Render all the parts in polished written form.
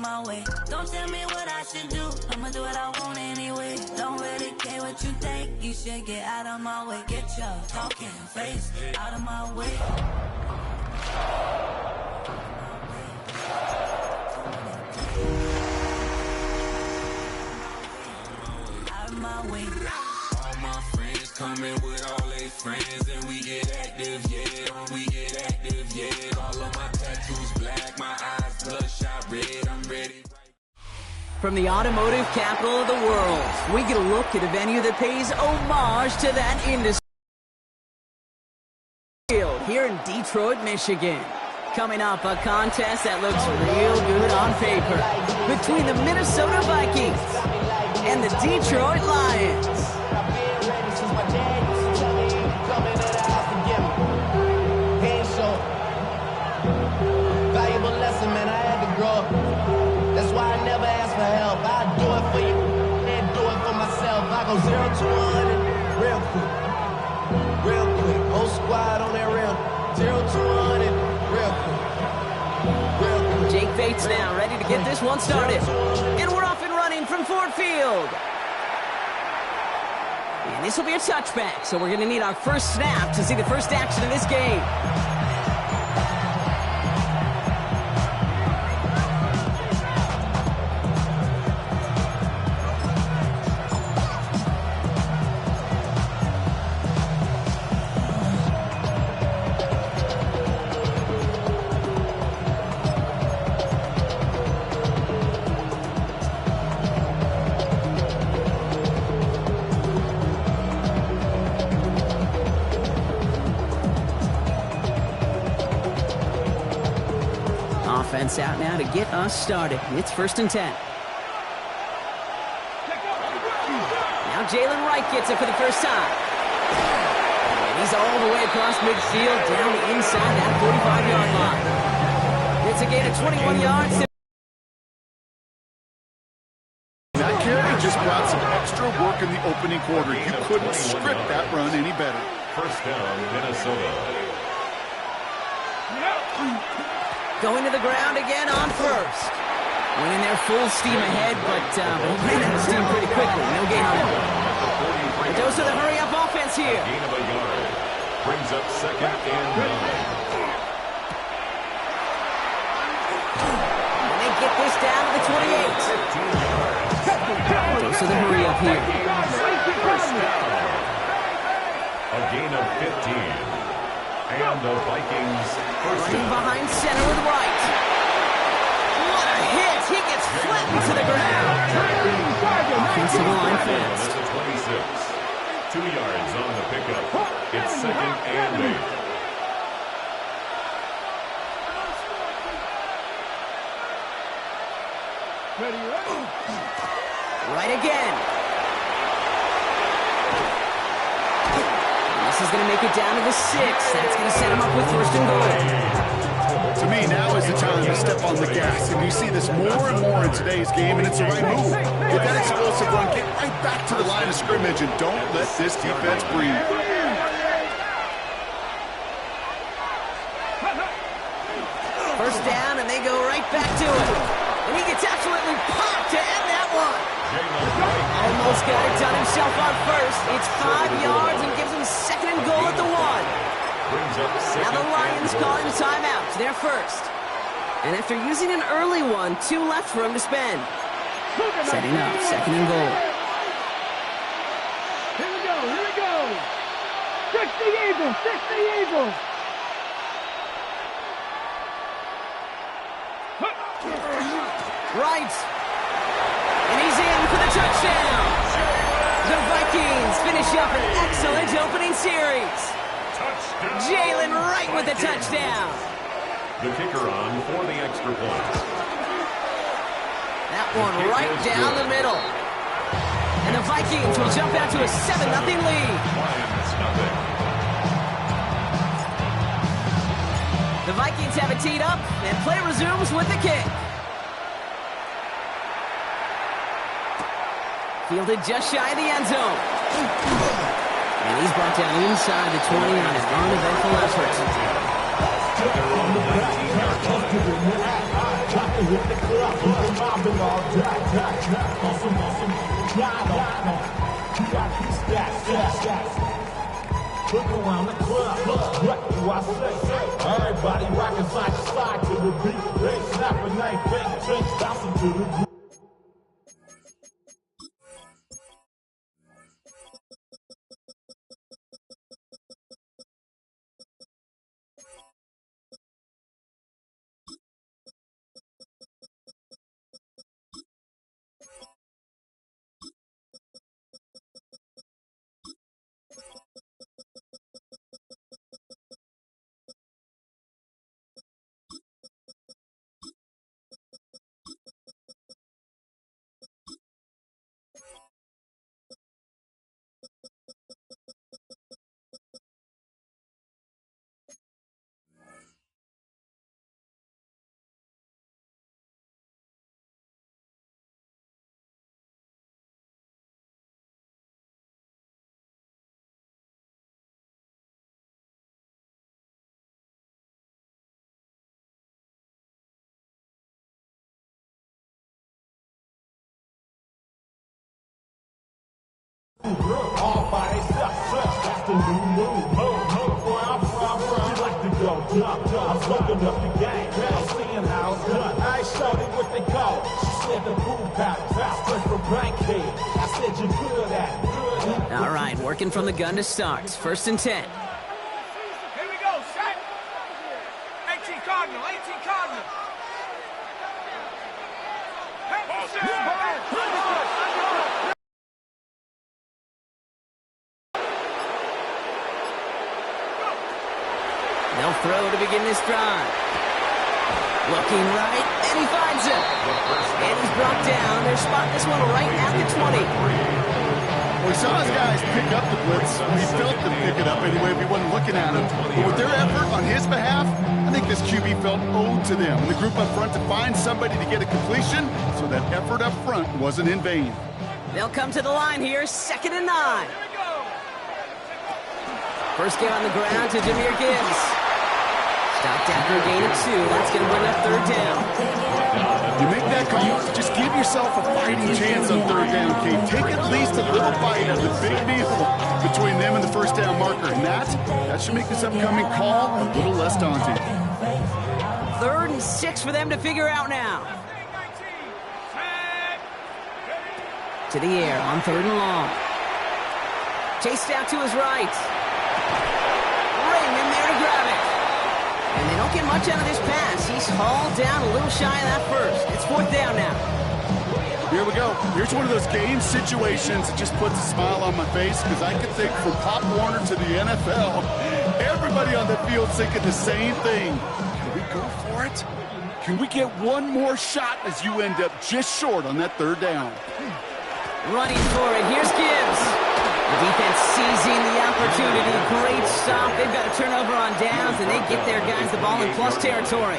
my way. Don't tell me what I should do, I'ma do what I want anyway. Don't really care what you think, you should get out of my way. Get your talking face out of my way. Out of my way. All my friends coming with all their friends, and we get active, yeah. We get active, yeah. All of my tattoos black, my eyes bloodshot red. I'm ready. From the automotive capital of the world, we get a look at a venue that pays homage to that industry. Here in Detroit, Michigan. Coming up, a contest that looks real good on paper between the Minnesota Vikings and the Detroit Lions. Valuable lesson, man, I had to grow up. That's why I never ask for help. I do it for you and do it for myself. I go 0 to 100 real quick. Real quick. Whole squad on that real. 0 to 100 real quick. Real quick. Jake Bates now ready to get this one started. And we're off and running from Ford Field. And this will be a touchback, so we're going to need our first snap to see the first action of this game. Offense out now to get us started. It's 1st and 10. Now Jalen Wright gets it for the first time. And he's all the way across midfield, down inside that 45-yard line. It's a gain of 21 yards. That carry just brought some extra work in the opening quarter. You couldn't script that run any better. First down, Minnesota. Going to the ground again on first. Went in there full steam ahead, but ran out of steam pretty quickly. No gain on it. But those are the hurry-up offense here. Gain of a yard. Brings up 2nd and 9. And they get this down to the 28. Those are the hurry-up here. First down. A gain of 15. And the Vikings first down. Behind center with Wright. What a hit! He gets flattened to the ground. Offensive line fast. 26. 2 yards on the pickup. It's 2nd and 8. Right again. This is going to make it down to the 6. That's going to set him up with 1st and goal. To me, now is the time to step on the gas. And you see this more and more in today's game, and it's the right move. Get that explosive run, get right back to the line of scrimmage, and don't let this defense breathe. First down, and they go right back to it. And he gets absolutely popped to end that one. Almost got it done himself on first. It's 5 yards and gives him 2nd and goal at the 1. Now the Lions calling a timeout. They're first. And after using an early one, 2 left for him to spend. Setting up 2nd and goal. Here we go, here we go. 60 Eagles, 60 Eagles. Right. And he's in for the touchdown. The Vikings finish up an excellent opening series. Jalen Wright with the touchdown. The kicker on for the extra point. That one right down the middle. And the Vikings will jump out to a 7-0 lead. The Vikings have it teed up, and play resumes with the kick. Fielded just shy of the end zone. And he's brought down inside the 20 on an uneventful effort. hit the club, we're mobbing all day. Awesome, you got these stats. Look around the club, what do I say? Everybody rocking side to side to the beat. They snapping, they bang, drinks, bouncing to the beat. All by themselves, that's the new move. Where I'm from, you like to go jump. I'm fucking up the game, I'm seeing how it's done. I ain't showed it what they call it. She said the boom pattern, fast straight from Bankhead. I said you're good at it. All right, working from the gun to start. 1st and 10. Here we go, set. 18 Cardinal. They'll throw to begin this drive. Looking right, and he finds him. And he's brought down. They're spotting this one right at the 20. We saw his guys pick up the blitz. We felt them pick it up anyway if he wasn't looking at him. But with their effort on his behalf, I think this QB felt owed to them. The group up front to find somebody to get a completion, so that effort up front wasn't in vain. They'll come to the line here, 2nd and 9. First get on the ground to Jahmyr Gibbs. Stopped after a gain of 2. That's going to bring up 3rd down. You make that call, just give yourself a fighting chance on 3rd down, Kate. Take at least a little bite of the big deal between them and the 1st down marker. And that should make this upcoming call a little less daunting. 3rd and 6 for them to figure out now. To the air on 3rd and long. Chased out to his right. Raymond there to grab it. And they don't get much out of this pass. He's hauled down a little shy of that first. It's 4th down now. Here we go. Here's one of those game situations that just puts a smile on my face because I can think from Pop Warner to the NFL, everybody on the field thinking the same thing. Can we go for it? Can we get one more shot as you end up just short on that 3rd down? Running for it. Here's Gibbs. The defense seizing the opportunity. Great stop. They've got a turnover on downs, and they get their guys the ball in plus territory.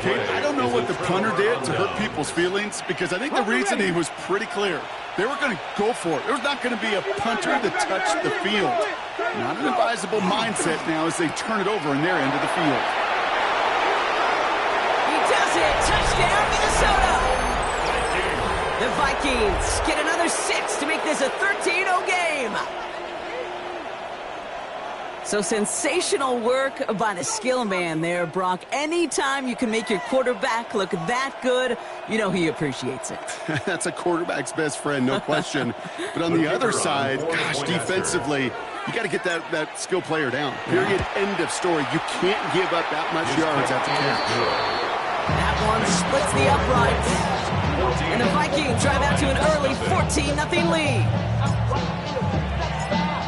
Kate, I don't know what the punter did to hurt people's feelings because I think the reasoning was pretty clear. They were going to go for it. There's not going to be a punter to touch the field. Not an advisable mindset now as they turn it over in their end of the field. He does it. Touchdown, Minnesota. The Vikings get another 6 to make this a 13-0 game. So sensational work by the skill man there, Brock. Anytime you can make your quarterback look that good, you know he appreciates it. That's a quarterback's best friend, no question. But on the other side, gosh, defensively, you got to get that skill player down. Period, end of story. You can't give up that much yards after catch. That one splits the uprights. And the Vikings drive out to an early 14-0 lead.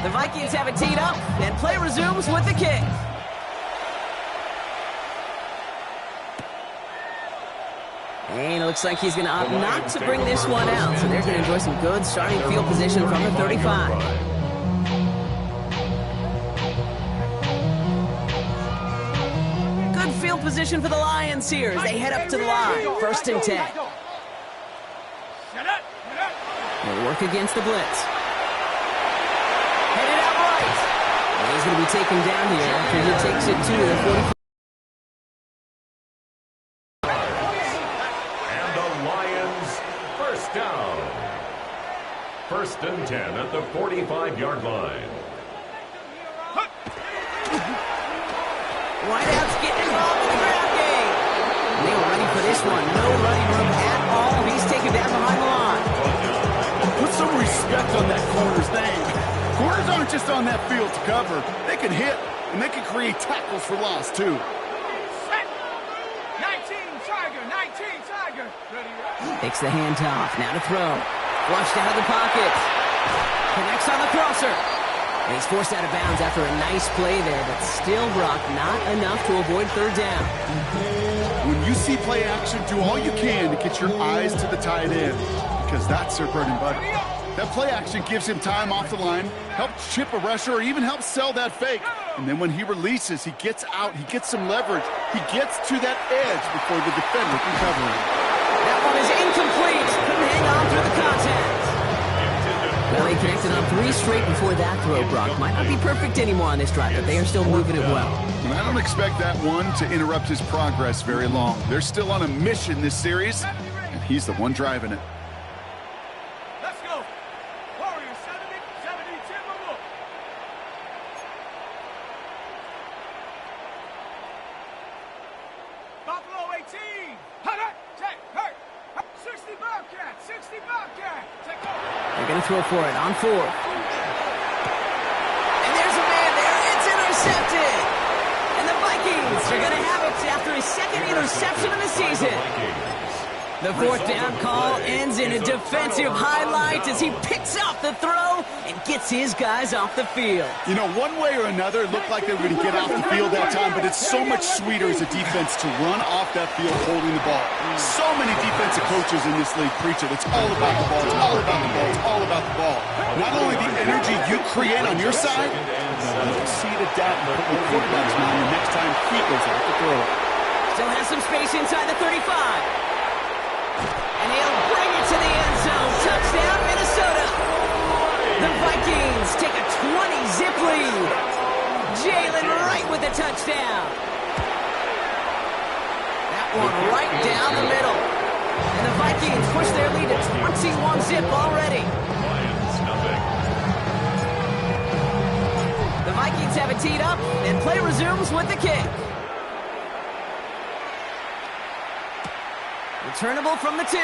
The Vikings have it teed up, and play resumes with the kick. And it looks like he's going to opt not to bring this one out, so they're going to enjoy some good starting field position from the 35. Good field position for the Lions here as they head up to the line. 1st and 10. They'll work against the blitz. Headed out right. And he's going to be taken down here after he takes it to the 45. First down. First and 10 at the 45-yard line. Wideouts getting involved in the ground game. They were ready for this one. No running room at all. He's taken down behind the line. Put some respect on that corner's name. Corners aren't just on that field to cover. They can hit, and they can create tackles for loss, too. 19 Tiger, 19 Tiger. Takes the handoff. Now to throw. Flushed out of the pocket. Connects on the crosser. And he's forced out of bounds after a nice play there, but still, Brock, not enough to avoid third down. When you see play action, do all you can to get your eyes to the tight end, because that's their bread and butter. That play action gives him time off the line, helps chip a rusher, or even helps sell that fake. And then when he releases, he gets out, he gets some leverage. He gets to that edge before the defender can cover him. That one is incomplete. Couldn't hang on through the contact. Well, they connected on 3 straight before that throw, Brock. Might not be perfect anymore on this drive, but they are still moving it well. And I don't expect that one to interrupt his progress very long. They're still on a mission this series, and he's the one driving it. Let's go. Warriors 70, 72 Molooh. Buffalo 18. Hut, check, hurt. 60 Bobcat, 60 Bobcat. Take over. They're going to throw for it on 4. And there's a man there. It's intercepted. And the Vikings are going to have it after his second interception of the season. The 4th down call ends in a defensive highlight as he picks up the throw and gets his guys off the field. You know, one way or another, it looked like they were going to get off the field that time, but it's so much sweeter as a defense to run off that field holding the ball. So many defensive coaches in this league preach it. It's all about the ball. It's all about the ball. It's all about the ball. Not only the energy you create on your side, but you see the doubt in the quarterback's mind the next time he goes out to throw. Still has some space inside the 35. And he'll bring it to the end zone. Touchdown, Minnesota. The Vikings take a 20-zip lead. Jalen Wright with the touchdown. That one right down the middle. And the Vikings push their lead to 21-zip already. The Vikings have it teed up, and play resumes with the kick. Returnable from the 2.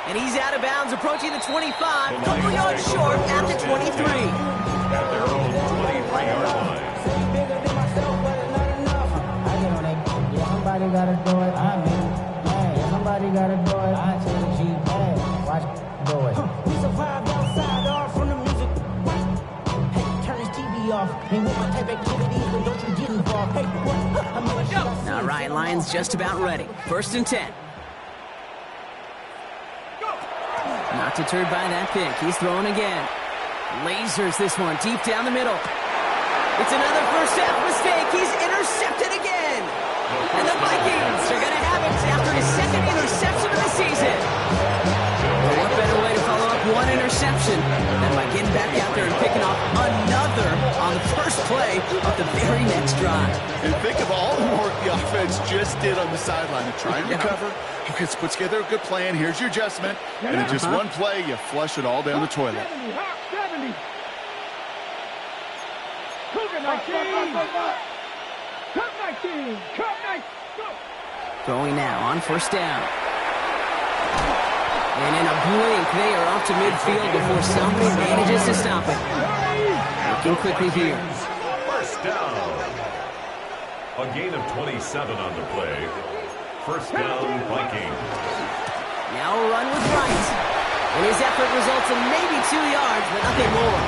And he's out of bounds, approaching the 25. Couple yards short at the 23. At their own 23-yard line. Somebody gotta do it. I mean, hey, somebody gotta do it. I tell the G, hey, watch do it. We survived outside, all from the music. Hey, turn his TV off. And with my type activities, but don't you get involved. Hey, what? I'm gonna show. Now Ryan Lyons just about ready. 1st and 10. Not deterred by that pick. He's throwing again. Lasers this one deep down the middle. It's another first half mistake. He's intercepted again. And the Vikings are going to have it after his second interception of the season. Well, what better way to follow up one interception than by getting back out there and picking off another on the first play of the very next drive. And think of all the work the offense just did on the sideline to try and recover. Okay, let's put together a good plan. Here's your adjustment. And in just one play, you flush it all down the toilet. 70. Cougar 19. Cup 19. Cup 19. Go. Going now on 1st down. And in a blink, they are off to midfield before somebody manages to stop it. Looking quickly here. First down. A gain of 27 on the play. First down, Vikings. Now a run with Wright. And his effort results in maybe 2 yards, but nothing more.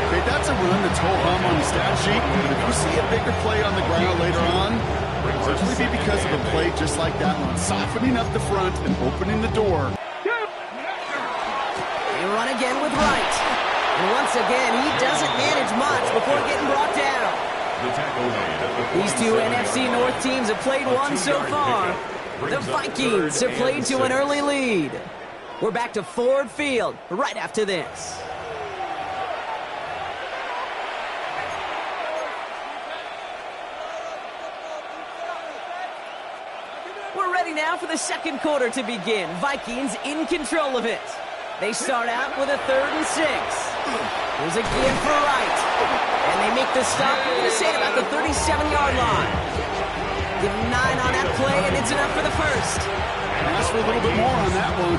Okay, that's a run that's ho-hum on the stat sheet. But if you see a bigger play on the ground later on, it'll largely be because of a play just like that one. Softening up the front and opening the door. They run again with Wright. And once again, he doesn't manage much before getting brought down. The tackle made at the These 2 NFC North teams have played one so far. The Vikings have played to an early lead. We're back to Ford Field right after this. We're ready now now for the second quarter to begin. Vikings in control of it. They start out with a 3rd and 6. Here's a give for Wright. And they make the stop, we're going to say, about the 37-yard line. Give him 9 on that play, and it's enough for the first. Ask for a little bit more on that one.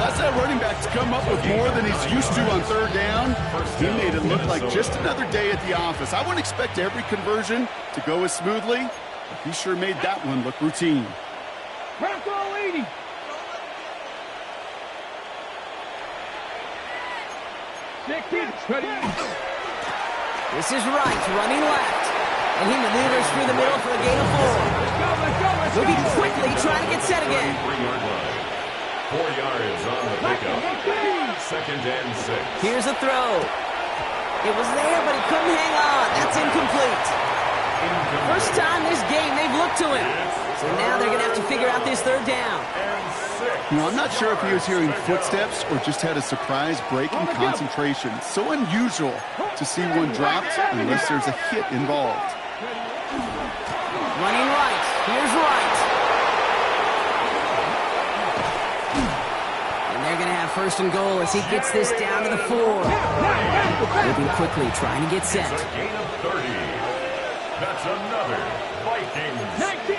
That's that running back to come up with more than he's used to on 3rd down. He made it look like just another day at the office. I wouldn't expect every conversion to go as smoothly, but he sure made that one look routine. Purple 80. This is Wright running left. And he maneuvers through the middle for a gain of 4. Moving quickly, trying to get set again. 4 yards on the pickup. 2nd and 6. Here's a throw. It was there, but he couldn't hang on. That's incomplete. First time this game they've looked to him. So now they're going to have to figure out this 3rd down. You know, I'm not sure if he was hearing footsteps or just had a surprise break in concentration. It's so unusual to see one dropped unless there's a hit involved. Running right. Here's Wright. And they're going to have 1st and goal as he gets this down to the 4. Moving quickly, trying to get set. It's a gain of 30. That's another Vikings. 19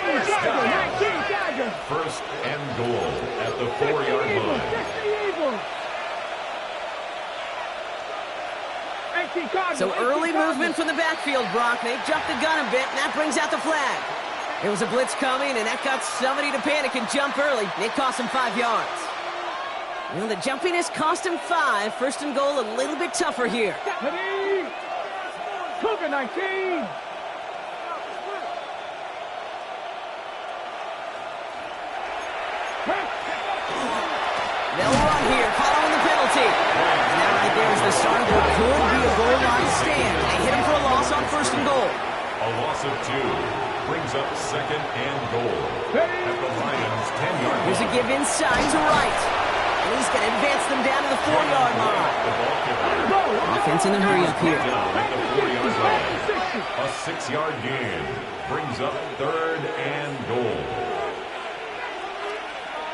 Dagger. 1st and goal at the 4-yard line. So early movement from the backfield, Brock. They jumped the gun a bit, and that brings out the flag. There was a blitz coming, and that got somebody to panic and jump early. It cost him 5 yards. Well, the jumpiness cost him 5. 1st and goal, a little bit tougher here. Cougar 19. They'll run here, following the penalty. And that right there is the start of what could be a goal line stand. They hit him for a loss on 1st and goal. A loss of 2 brings up 2nd and goal at the Lions' 10-yard line. Here's a give inside to Wright. And he's going to advance them down to the 4-yard line. Offense in the hurry up here. Down at the 4-yard line. A 6-yard gain brings up 3rd and goal.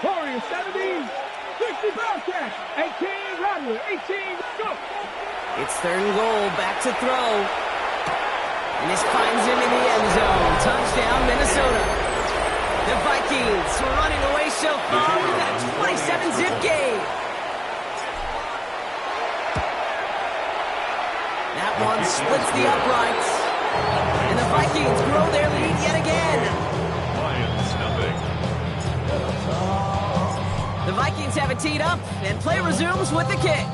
Warriors 70. 60 Bobcats. 18 Rodway. 18 go. It's 3rd and goal. Back to throw. And this finds him in the end zone. Touchdown, Minnesota. The Vikings were running away so far. We've got a 27-zip game. That one splits the uprights. And the Vikings grow their lead yet again. Lions nothing. The Vikings have it teed up, and play resumes with the kick.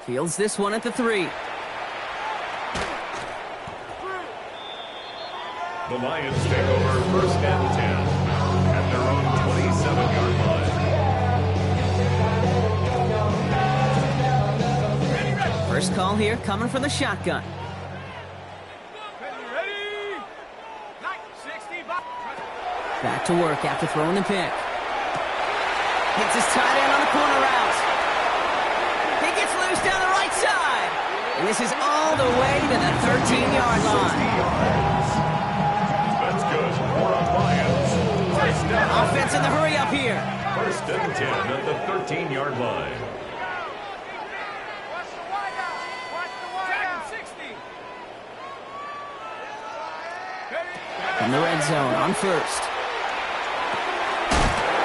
Fields this one at the 3. The Lions take over 1st and 10 at their own 27-yard line. First call here coming from the shotgun. Back to work after throwing the pick. Hits his tight end on the corner route. He gets loose down the right side. And this is all the way to the 13-yard line. That's good for a Lions. First down. Offense in the hurry up here. 1st and 10 at the 13-yard line. In the red zone on 1st.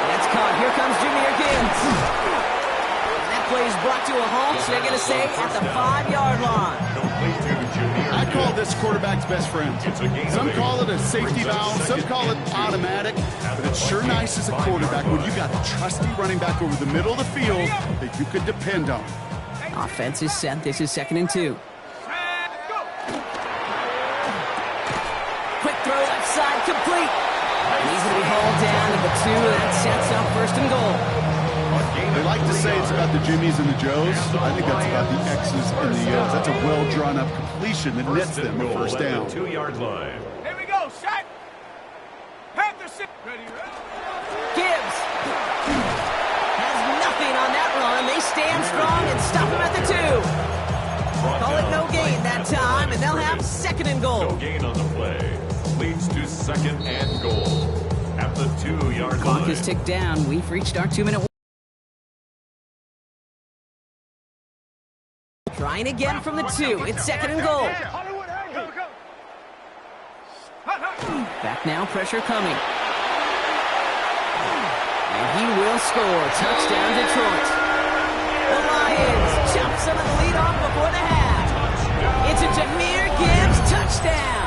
That's caught. Here comes Jameer Gibbs. And that play is brought to a halt, so they're going to say at the 5-yard line. I call this quarterback's best friend. Some call it a safety valve, some call it automatic, but it's sure nice as a quarterback when you got a trusty running back over the middle of the field that you could depend on. Offense is set. This is 2nd and 2. Quick throw left side, complete. He's going to be hauled down to the 2, and that sets up 1st and goal. They like to say it's about the Jimmies and the Joes. I think that's about the X's and the O's. That's a well-drawn-up completion that nets them the 1st down. 2-yard line. Here we go, shot. Panther 6. Ready. Gibbs has nothing on that run. They stand strong and stop him at the 2. Call it no gain that time, and they'll have 2nd and goal. No gain on the play. Leads second and goal at the 2-yard line. Clock is ticked down. We've reached our 2-minute. Trying again from the 2. It's second and goal. Back now, pressure coming. And he will score. Touchdown, Detroit. The Lions chop some of the lead off before the half. It's a Jahmyr Gibbs touchdown.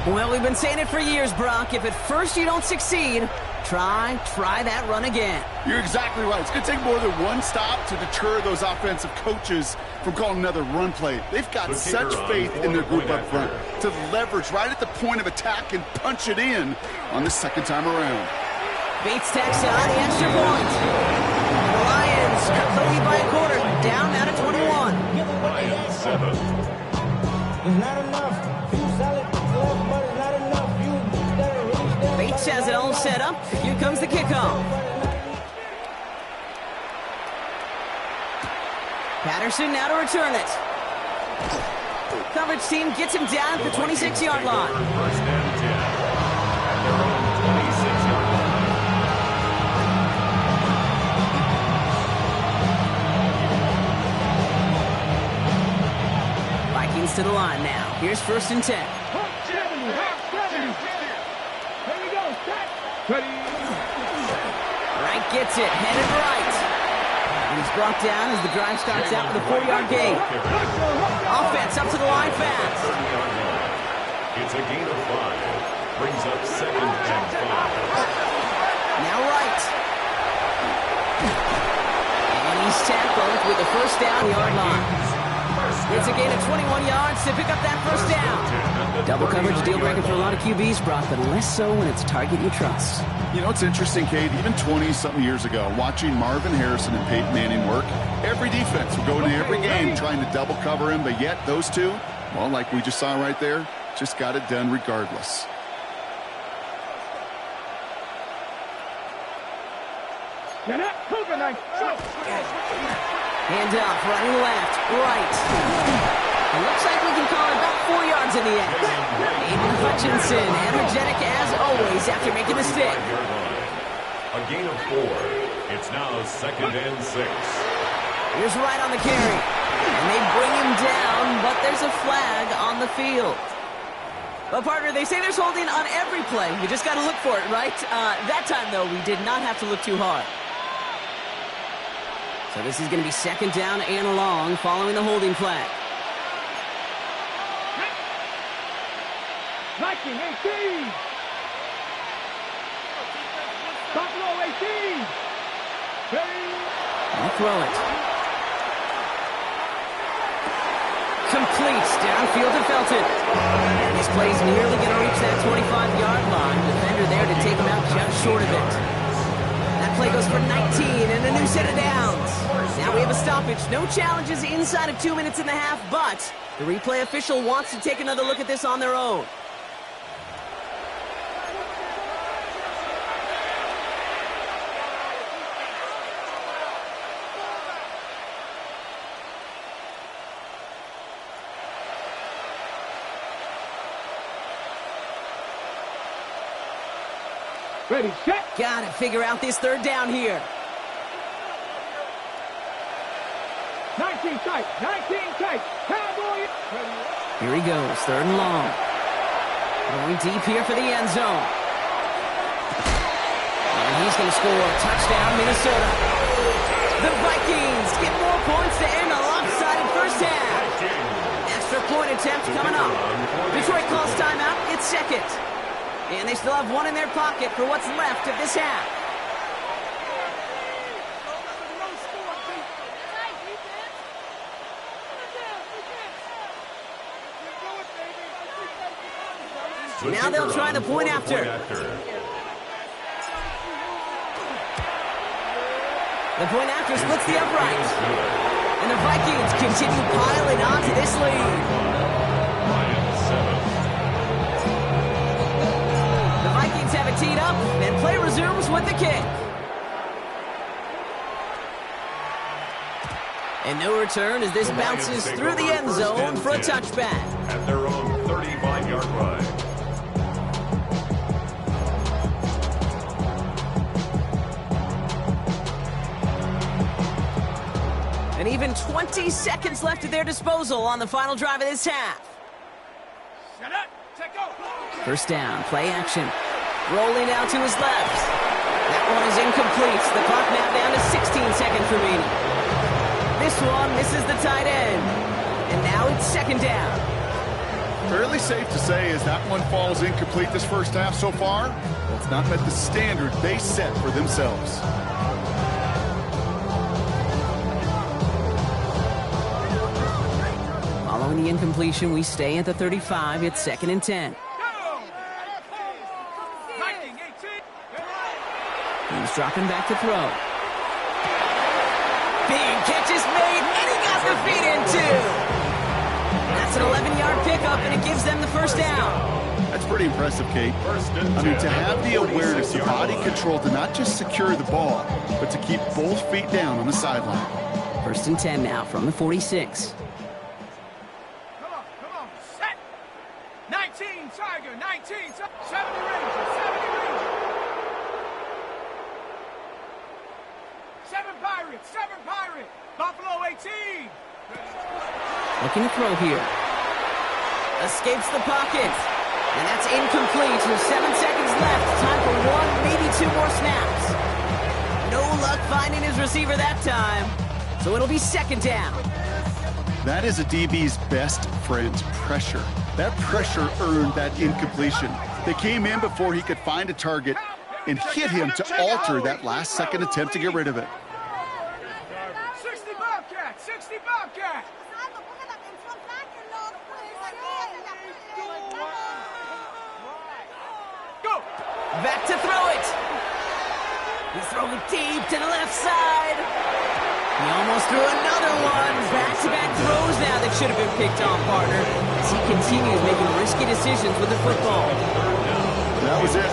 Well, we've been saying it for years, Brock. If at first you don't succeed, try that run again. You're exactly right. It's going to take more than one stop to deter those offensive coaches from calling another run play. They've got such faith in their group up front to leverage right at the point of attack and punch it in on the second time around. Bates tacks on the extra point. The Lions cut the lead by a quarter, down now to 21. Lions 7. It's not enough. You sell it left, but it's not enough. You gotta reach that. Bates has it all set up. Here comes the kickoff. Patterson now to return it. Coverage team gets him down at the 26-yard line. First and 10 at their own 26-yard line. Vikings to the line now. Here's first and 10. Wright gets it, headed right. And he's brought down as the drive starts out with a 4-yard gain. Offense up to the line fast. It's a gain of 5. Brings up second and 5. Now Wright. And he's tackled with the first down yard line. It's a gain of 21 yards to pick up that first down. Double coverage deal breaker for a lot of QBs, Brock, but less so when it's a target you trust. You know, it's interesting, Kate, even 20-something years ago, watching Marvin Harrison and Peyton Manning work, every defense would go into every game trying to double cover him, but yet those two, well, like we just saw right there, just got it done regardless. Hand off, running left, right. It looks like we can call it about 4 yards in the end. Aiden Hutchinson, energetic as always after making the stick. A gain of 4. It's now second and 6. Here's Wright on the carry. And they bring him down, but there's a flag on the field. But, partner, they say there's holding on every play. You just got to look for it, right? That time, though, we did not have to look too hard. So this is going to be second down and long following the holding flag. Viking 18. Buffalo 18. I'll throw it. Complete downfield to Felton. And this play is nearly going to reach that 25-yard line. Defender there to take him out just short of it. That play goes for 19 and a new set of downs. Now we have a stoppage. No challenges inside of 2 minutes and a half, but the replay official wants to take another look at this on their own. Ready, set. Gotta figure out this third down here. 19 tight, 19 tight. Cowboy. Here he goes, third and long. Going deep here for the end zone. And he's going to score. Touchdown, Minnesota. The Vikings get more points to end a lopsided first half. Extra point attempt coming up. Detroit calls timeout. It's second. And they still have one in their pocket for what's left of this half. Now they'll try the point after. The point after splits the upright. And the Vikings continue piling on to this lead. The Vikings have it teed up, and play resumes with the kick. And no return as this bounces through the end zone for a touchback. At their own 35-yard line. 20 seconds left at their disposal on the final drive of this half. Set up. Take go. First down, play action. Rolling out to his left. That one is incomplete. The clock now down to 16 seconds remaining. This one misses the tight end. And now it's second down. Fairly safe to say as that one falls incomplete this first half so far, that's not met the standard they set for themselves. Following the incompletion, we stay at the 35. It's second and 10. He's dropping back to throw. Big catch is made, and he got the feet in too. That's an 11-yard pickup, and it gives them the first down. That's pretty impressive, Kate. I mean, to have the awareness, the body control to not just secure the ball, but to keep both feet down on the sideline. First and 10 now from the 46. Come on, set. 19, Tiger, 19, 70 Ranger, 70 Ranger. 7 Pirate, Buffalo 18. Looking to throw here. Escapes the pocket. And that's incomplete with 7 seconds left. Time for one, maybe 2 more snaps. No luck finding his receiver that time. So it'll be second down. That is a DB's best friend, pressure. That pressure earned that incompletion. They came in before he could find a target and hit him to alter that last-second attempt to get rid of it. 60 Bobcat. Go. Back to throw it. He's throwing deep to the left side. He almost threw another one. Back-to-back throws now that should have been picked off, partner, as he continues making risky decisions with the football. That was it.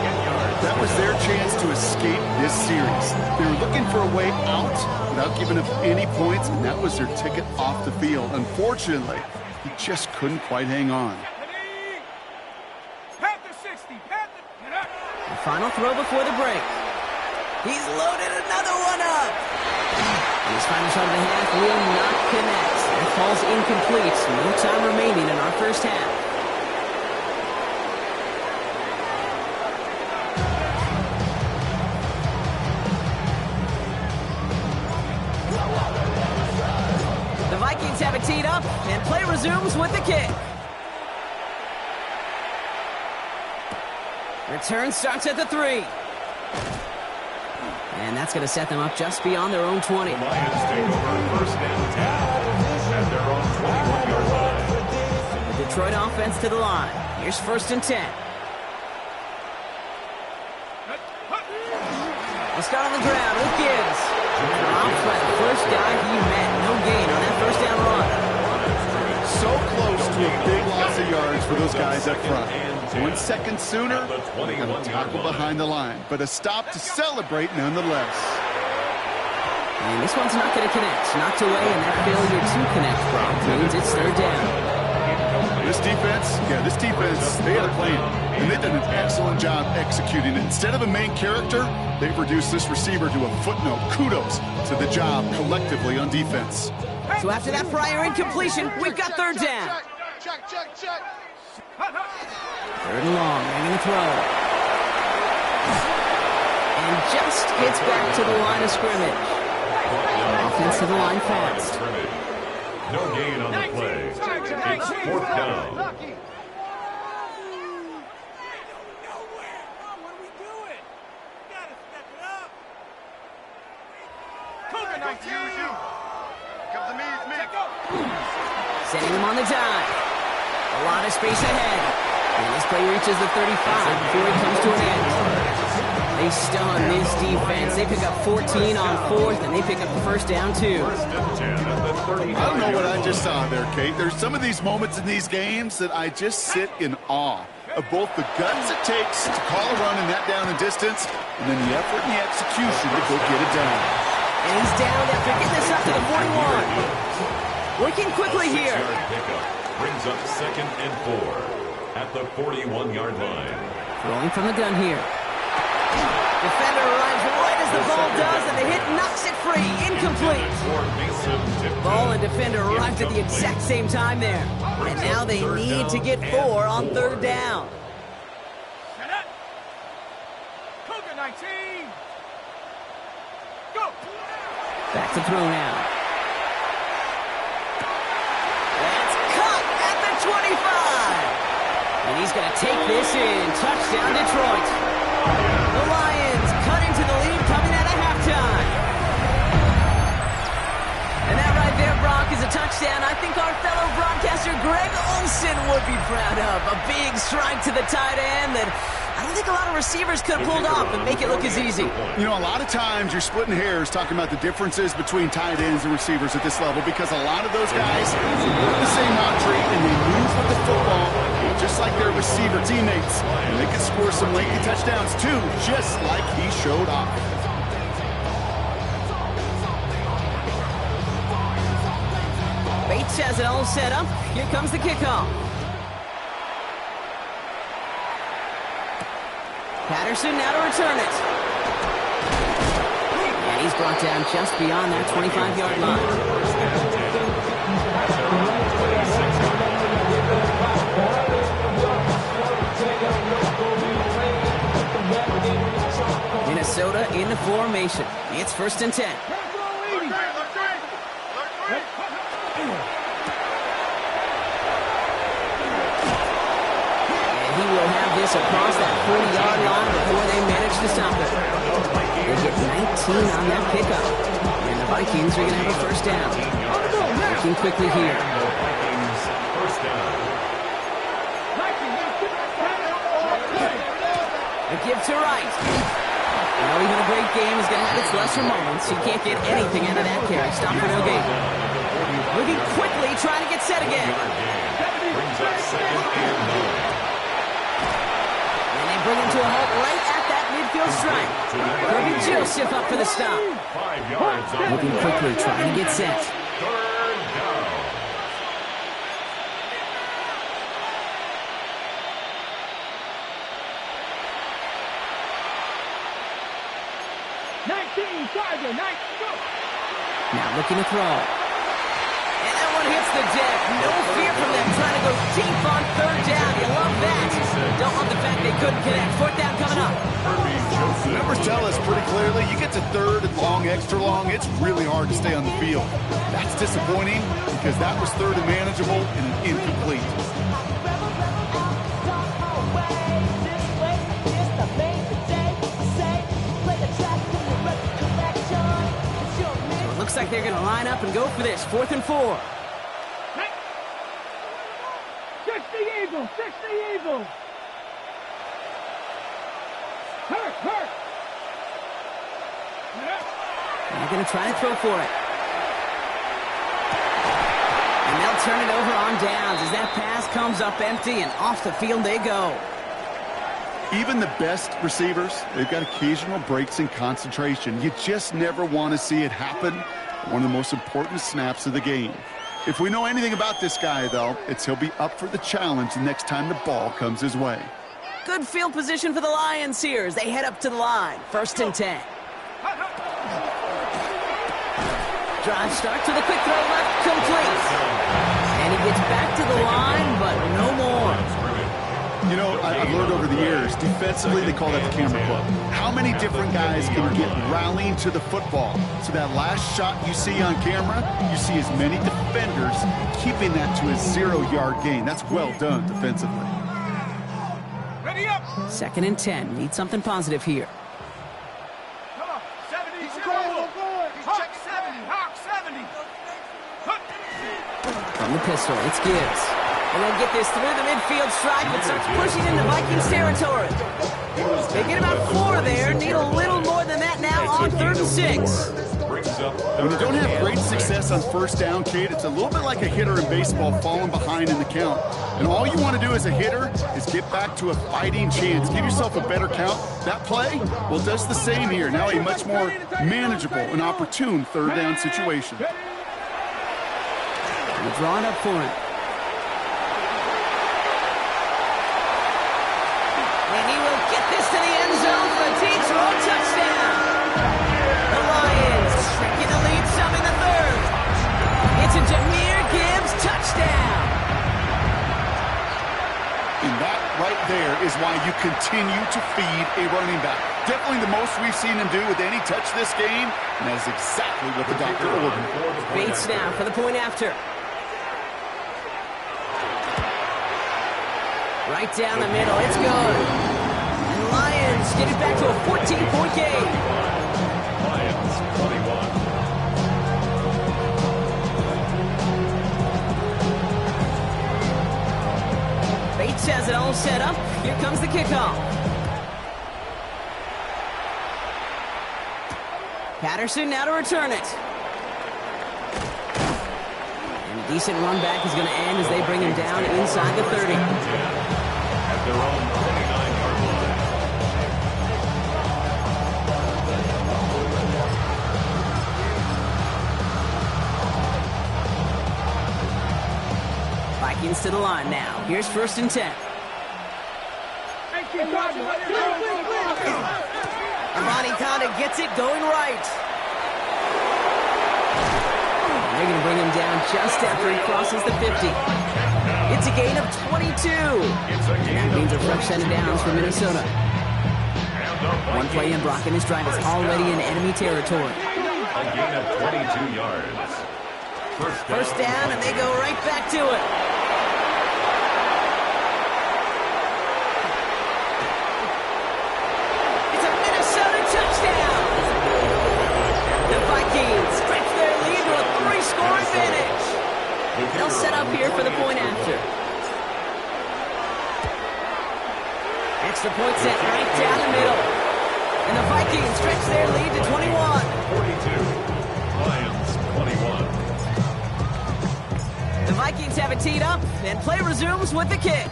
That was their chance to escape this series. They were looking for a way out without giving up any points, and that was their ticket off the field. Unfortunately, he just couldn't quite hang on. Panther 60, Panther. The final throw before the break. He's loaded another one up. And his final shot of the half will not connect. That falls incomplete. No time remaining in our first half. The Vikings have it teed up, and play resumes with the kick. Return starts at the 3. And that's going to set them up just beyond their own 20. The Lions take over first and 10 at their own 21-yard line. The Detroit offense to the line. Here's first and 10. Let's start on the ground with Gibbs. Drops by the first guy he met. No gain on that first down run. So close to a big loss of yards for those guys up front. 1 second sooner, they got a tackle behind the line. But a stop to celebrate nonetheless. And this one's not going to connect. Knocked away, and that failure to connect, Brock, means it's third down. This defense, they had a plan. And they've done an excellent job executing it. Instead of a main character, they've reduced this receiver to a footnote. Kudos to the job collectively on defense. So after that prior incompletion, we've got third down. Check. Third and long, ready to throw. And just gets back to the line of scrimmage. Offensive line fast. No gain on the play. It's fourth down. Sending him on the dive. A lot of space ahead. And this play reaches the 35 before it comes to an end. They stun this defense. They pick up 14 on fourth, and they pick up the first down, too. I don't know what I just saw there, Kate. There's some of these moments in these games that I just sit in awe of both the guts it takes to call a run in that down and distance, and then the effort and the execution to go get it done. And he's down after getting this up to the 41. Working quickly here. Brings up second and 4 at the 41-yard line. Throwing from the gun here. Defender arrives right as the ball does, and the hit knocks it free. Incomplete. Ball and defender arrived at the exact same time there. And now they need to get 4 on third down. Set up. Cougar 19. Go. Back to throw now. That's caught at the 25. And he's going to take this in. Touchdown, Detroit. The Lions cut into the lead coming out of halftime. And that right there, Brock, is a touchdown I think our fellow broadcaster Greg Olsen would be proud of. A big strike to the tight end that I don't think a lot of receivers could have pulled off and make it look as easy. You know, a lot of times you're splitting hairs talking about the differences between tight ends and receivers at this level because a lot of those guys work the same hot treat and they move with the football just like their receiver teammates. And they can score some lengthy touchdowns too, just like he showed off. Bates has it all set up. Here comes the kickoff. Patterson now to return it. And he's brought down just beyond that 25-yard line. Minnesota in the formation. It's 1st and 10. He will have this across that 40-yard line before they manage to stop it. They get 19 on that pickup. And the Vikings are going to have a 1st down. Looking quickly here. A give to Wright. Well, even a great game is going to have its lesser moments. He can't get anything out of that carry. Stop for no gain. Moving quickly, trying to get set again. Brings up 2nd and 9. Bring him to a halt right at that midfield stripe. Kirby Joseph up for the stop. 5 yards on moving quickly, trying to get set. 3rd down. 19, Tiger, 19, go. Now looking to throw. And that one hits the deck. No fear from them trying to go deep on 3rd down. You love that. Don't love the fact they couldn't connect. 4th down coming up. The numbers tell us pretty clearly, you get to 3rd and long, extra long, it's really hard to stay on the field. That's disappointing because that was 3rd and manageable and an incomplete. Looks like they're going to line up and go for this. 4th and 4. 60 Eagles, 60 Eagles. Hurt. They're going to try to throw for it. And they'll turn it over on downs as that pass comes up empty and off the field they go. Even the best receivers, they've got occasional breaks in concentration. You just never want to see it happen. One of the most important snaps of the game. If we know anything about this guy, though, it's he'll be up for the challenge the next time the ball comes his way. Good field position for the Lions here as they head up to the line. 1st and 10. Drive start to the quick throw left, complete. And he gets back to the line, but no more. You know, I've learned over the years, defensively, they call that the camera club. How many different guys can get rallying to the football? So that last shot you see on camera, you see as many defenders keeping that to a 0-yard gain. That's well done defensively. Ready up. 2nd and 10. Need something positive here. Come on, 70, Hawk 70, Hawk 70. From the pistol, it's Gibbs. And they'll get this through the midfield stripe and starts pushing into Vikings territory. They get about 4 there. Need a little more than that now on 3rd and 6. When you don't have great success on 1st down, Kate, it's a little bit like a hitter in baseball falling behind in the count. And all you want to do as a hitter is get back to a fighting chance. Give yourself a better count. That play, well, does the same here. Now a much more manageable and opportune 3rd down situation. They're drawing up for it. And he will get this to the end zone for a TJ And that right there is why you continue to feed a running back. Definitely the most we've seen him do with any touch this game, and that is exactly what the doctor ordered. Bates now for the point after. Right down the middle, it's good. And Lions get it back to a 14-point game. Lions 21. Bates has it all set up. Here comes the kickoff. Patterson now to return it. And a decent run back is going to end as they bring him down inside the 30. At their own 29-yard line. Vikings to the line now. Here's 1st and 10. Armani Conda gets it going right. They're going to bring him down just after he crosses the 50. It's a gain of 22. And that means a fresh set of downs for Minnesota. One play in, Brock, and his drive is already in enemy territory. A gain of 22 yards. First down, and they go right back to it. It's a Minnesota touchdown. The Vikings stretch their lead to a 3-score advantage. They'll set up here for the point after. Extra point set right down the middle. And the Vikings stretch their lead to 21. 42. Lions 21. The Vikings have it teed up, and play resumes with the kick.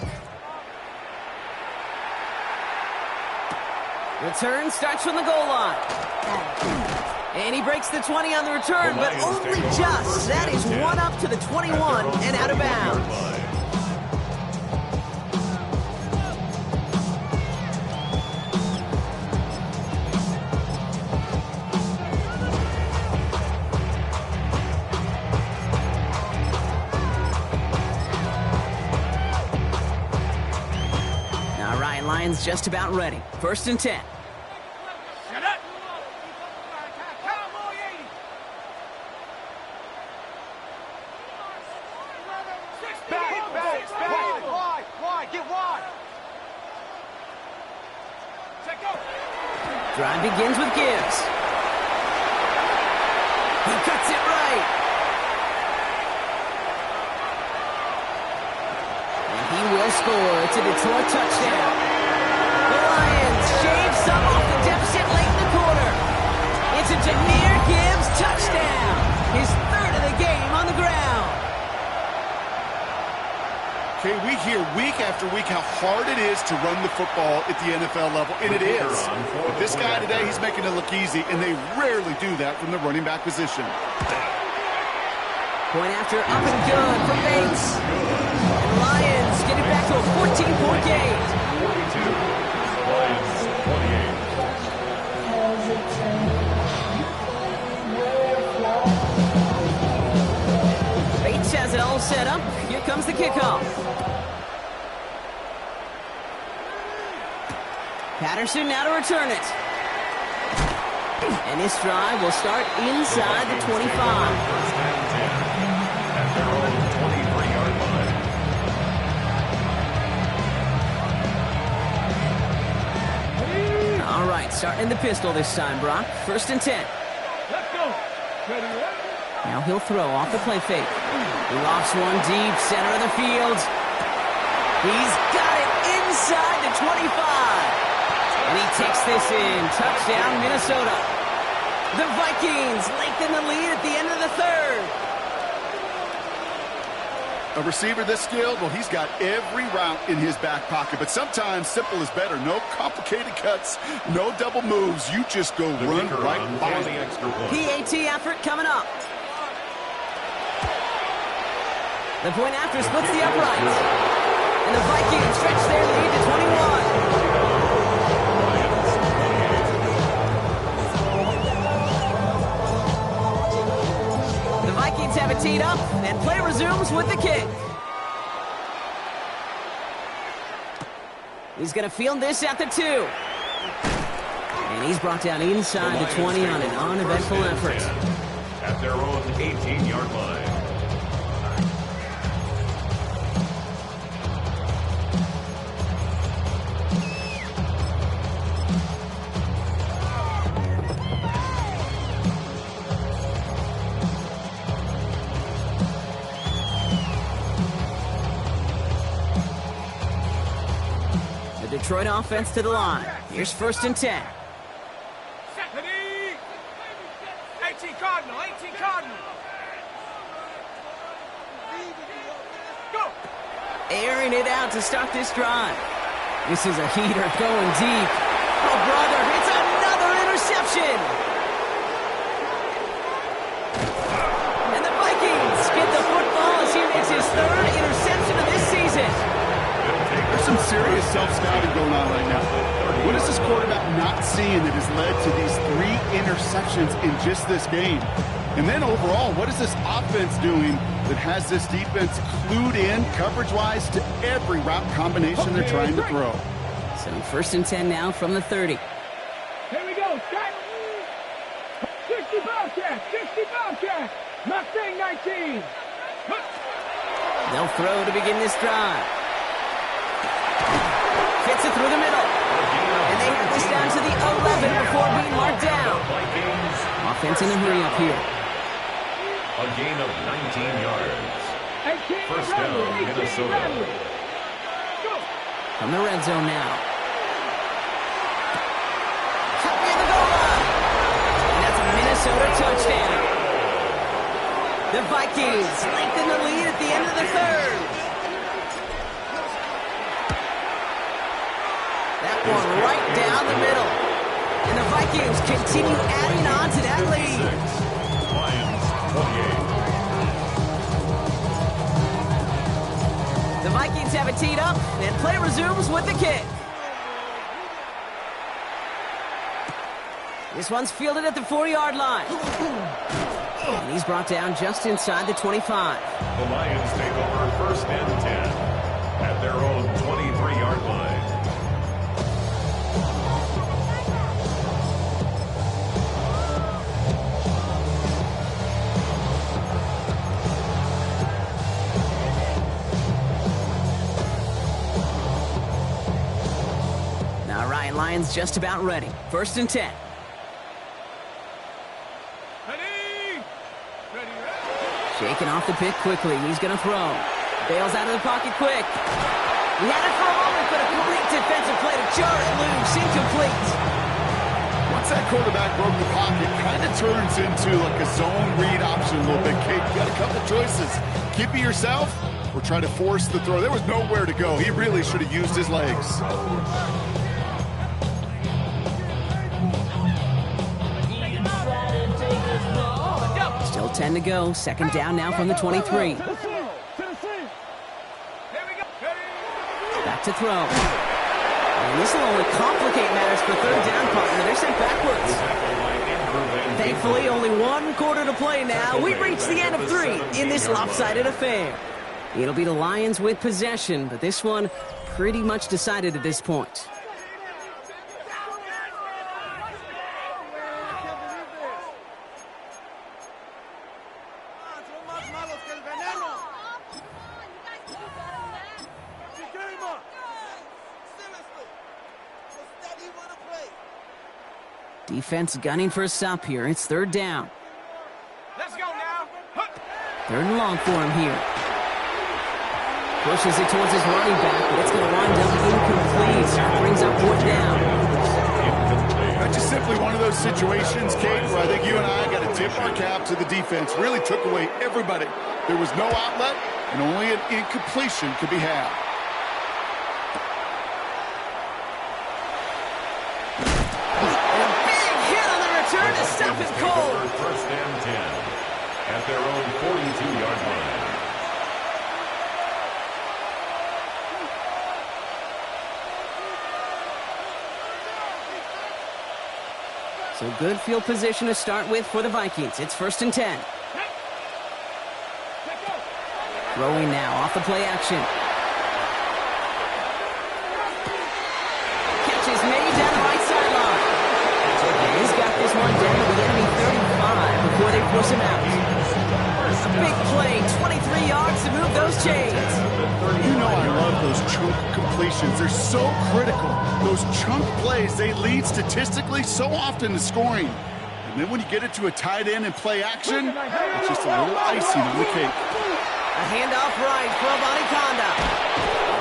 Return starts from the goal line. And he breaks the 20 on the return, but only just. That is one up to the 21 and out of bounds. All right, Lions just about ready. 1st and 10. Drive begins with Gibbs. He cuts it right. And he will score. It's a Detroit touchdown. The Lions shave some off the deficit late in the quarter. It's a Jahmyr Gibbs touchdown. His 3rd of the game on the ground. Okay, we hear week after week how hard it is to run the football at the NFL level, and it is. But this guy today, he's making it look easy, and they rarely do that from the running back position. Point after up and good from Bates. And Lions get it back to a 14-point game. 42. Lions 28. Bates has it all set up. Here comes the kickoff. Patterson now to return it. And this drive will start inside the 25. First and 10. At their own 23-yard line. All right, starting in the pistol this time, Brock. 1st and 10. Let's go. Now he'll throw off the play fake. He lofts one deep, center of the field. He's got it inside the 25. And he takes this in. Touchdown, Minnesota. The Vikings lengthen the lead at the end of the 3rd. A receiver this skilled, well, he's got every route in his back pocket. But sometimes simple is better. No complicated cuts, no double moves. You just go run right by the extra point. PAT effort coming up. The point after splits the uprights. And the Vikings stretch their lead to 21. The Vikings have it teed up, and play resumes with the kick. He's going to field this at the 2. And he's brought down inside the 20 on an uneventful effort. At their own 18-yard line. Detroit offense to the line. Here's 1st and 10. 18 Cardinal, 18 Cardinal. Go. Airing it out to start this drive. This is a heater going deep. Oh, brother, it's another interception. And the Vikings get the football as he makes his 3rd interception of this season. There's some serious self-scouting going on right now. What is this quarterback not seeing that has led to these 3 interceptions in just this game? And then overall, what is this offense doing that has this defense clued in coverage-wise to every route combination they're trying to throw? So 1st and 10 now from the 30. Here we go, Scott. 60 Bobcat, 60 Bobcat. Mustang 19. They'll throw to begin this drive. Fits it through the middle. And they have this down to the 11 before being marked down. Offense in a hurry up here. A gain of 19 yards. 1st down, Minnesota. From the red zone now. Cut near the goal line. And that's a Minnesota touchdown. The Vikings lengthen the lead at the end of the 3rd. That one right down the middle. And the Vikings continue adding on to that lead. Lions 28. The Vikings have it teed up, and play resumes with the kick. This one's fielded at the 4-yard line. And he's brought down just inside the 25. The Lions take over 1st and 10 at their own 23-yard line. Lions just about ready. 1st and 10. Shaking off the pick quickly. He's going to throw. Bails out of the pocket quick. He had it for a moment, but a complete defensive play to jar it loose. Incomplete. Once that quarterback broke the pocket, kind of turns into like a zone read option a little bit, Kate. You got a couple choices. Keep it yourself or try to force the throw. There was nowhere to go. He really should have used his legs. Still 10 to go. 2nd down now from the 23. Back to throw. And this will only complicate matters for 3rd down, partner. They're sent backwards. Thankfully, only 1 quarter to play now. We've reached the end of 3 in this lopsided affair. It'll be the Lions with possession, but this one pretty much decided at this point. Defense gunning for a stop here. It's 3rd down. Let's go now. 3rd and long for him here. Pushes it towards his running back, but it's going to wind up incomplete. Brings up 4th down. That's just simply one of those situations, Kate, where I think you and I got to tip our cap to the defense. Really took away everybody. There was no outlet, and only an incompletion could be had. Turn to stop him cold. 1st and 10 at their own 42-yard line. So good field position to start with for the Vikings. It's 1st and 10. Throwing now off the play action. completions. They're so critical. Those chunk plays, they lead statistically so often to scoring. And then when you get it to a tight end and play action, it's just a little icing on the cake. A handoff right for Abanikanda.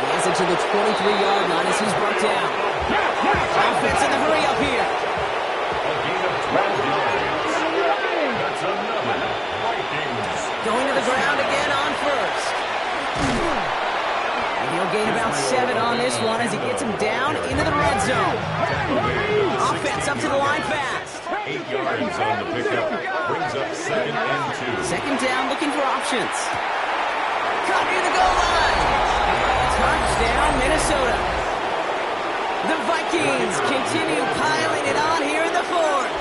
He has it to the 23-yard line as he's brought down. Offense in the hurry up here. A gain of 12 yards. That's another Vikings. Going to the ground again on first. And he'll gain about 7 on this one as he gets him down into the red zone. Offense up to the line fast. 8 yards on the pickup. Brings up 2nd and 2. Second down, looking for options. Caught near the goal line. Touchdown, Minnesota. The Vikings continue piling it on here in the fourth.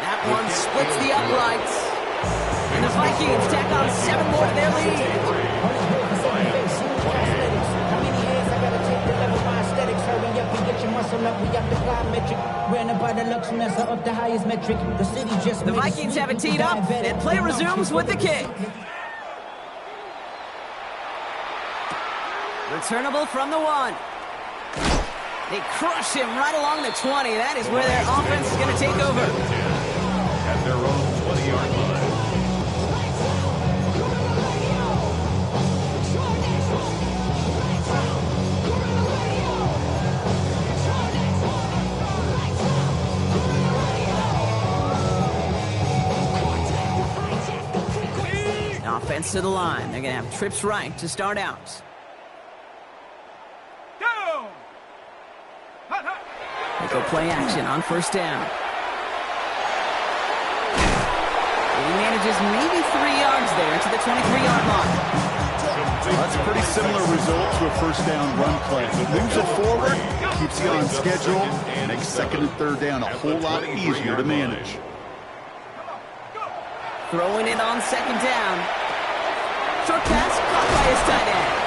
That one splits the uprights. And the Vikings tack on 7 more to their lead. The Vikings have it teed up, and play resumes with the kick. Returnable from the 1. They crush him right along the 20. That is where their offense is going to take over. At their own 20-yard line. Offense to the line. They're going to have trips right to start out. They go play action on first down. He manages maybe 3 yards there to the 23-yard line. That's a pretty similar result to a first down run play. Moves it forward, keeps you on schedule, and makes second and third down a whole lot easier to manage. Throwing it on second down. Short pass caught by his tight end.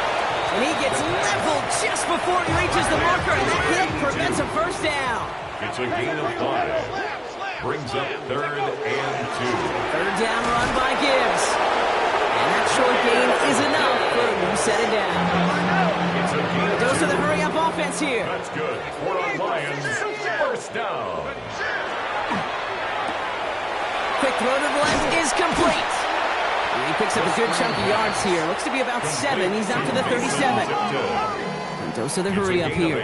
And he gets leveled just before he reaches the marker, and that hit prevents a first down. It's a gain of 5. Brings up 3rd and 2. Third down run by Gibbs. And that short gain is enough for him to set it down. It's a gain of 2. Goes to the hurry-up offense here. That's good for our Lions. First down. Quick throw to the left is complete. He picks up a good chunk of yards here. Looks to be about 7. He's up to the 37. And goes to the hurry up here.